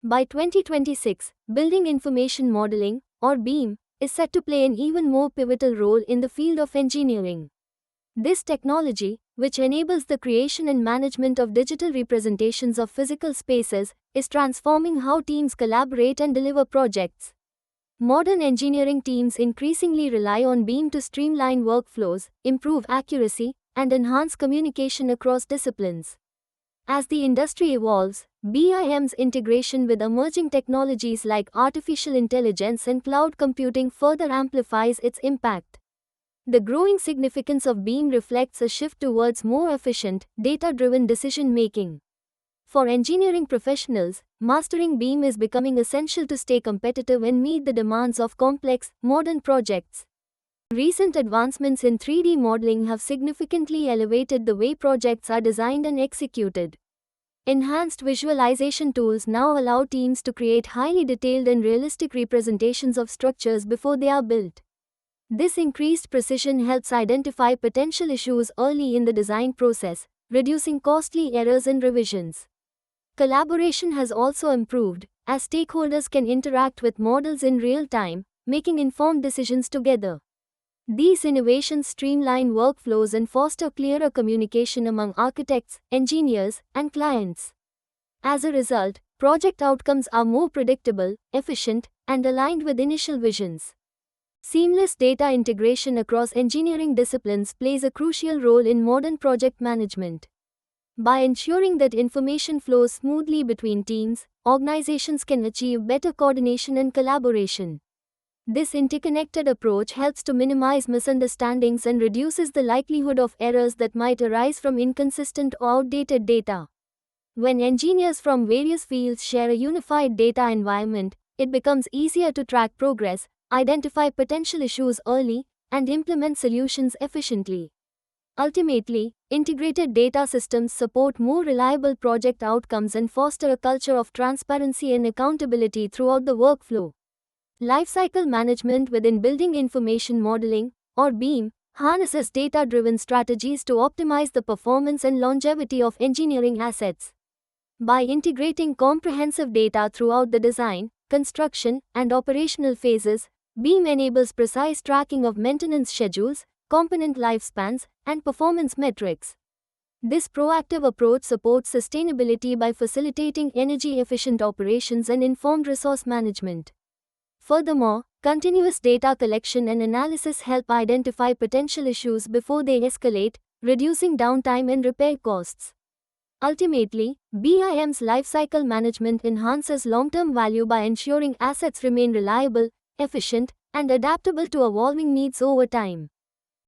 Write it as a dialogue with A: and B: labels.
A: By 2026, Building Information Modeling, or BIM, is set to play an even more pivotal role in the field of engineering. This technology, which enables the creation and management of digital representations of physical spaces, is transforming how teams collaborate and deliver projects. Modern engineering teams increasingly rely on BIM to streamline workflows, improve accuracy, and enhance communication across disciplines. As the industry evolves, BIM's integration with emerging technologies like artificial intelligence and cloud computing further amplifies its impact. The growing significance of BIM reflects a shift towards more efficient, data-driven decision-making. For engineering professionals, mastering BIM is becoming essential to stay competitive and meet the demands of complex, modern projects. Recent advancements in 3D modeling have significantly elevated the way projects are designed and executed. Enhanced visualization tools now allow teams to create highly detailed and realistic representations of structures before they are built. This increased precision helps identify potential issues early in the design process, reducing costly errors and revisions. Collaboration has also improved, as stakeholders can interact with models in real time, making informed decisions together. These innovations streamline workflows and foster clearer communication among architects, engineers, and clients. As a result, project outcomes are more predictable, efficient, and aligned with initial visions. Seamless data integration across engineering disciplines plays a crucial role in modern project management. By ensuring that information flows smoothly between teams, organizations can achieve better coordination and collaboration. This interconnected approach helps to minimize misunderstandings and reduces the likelihood of errors that might arise from inconsistent or outdated data. When engineers from various fields share a unified data environment, it becomes easier to track progress, identify potential issues early, and implement solutions efficiently. Ultimately, integrated data systems support more reliable project outcomes and foster a culture of transparency and accountability throughout the workflow. Lifecycle management within Building Information Modeling, or BIM, harnesses data-driven strategies to optimize the performance and longevity of engineering assets. By integrating comprehensive data throughout the design, construction, and operational phases, BIM enables precise tracking of maintenance schedules, component lifespans, and performance metrics. This proactive approach supports sustainability by facilitating energy-efficient operations and informed resource management. Furthermore, continuous data collection and analysis help identify potential issues before they escalate, reducing downtime and repair costs. Ultimately, BIM's lifecycle management enhances long-term value by ensuring assets remain reliable, efficient, and adaptable to evolving needs over time.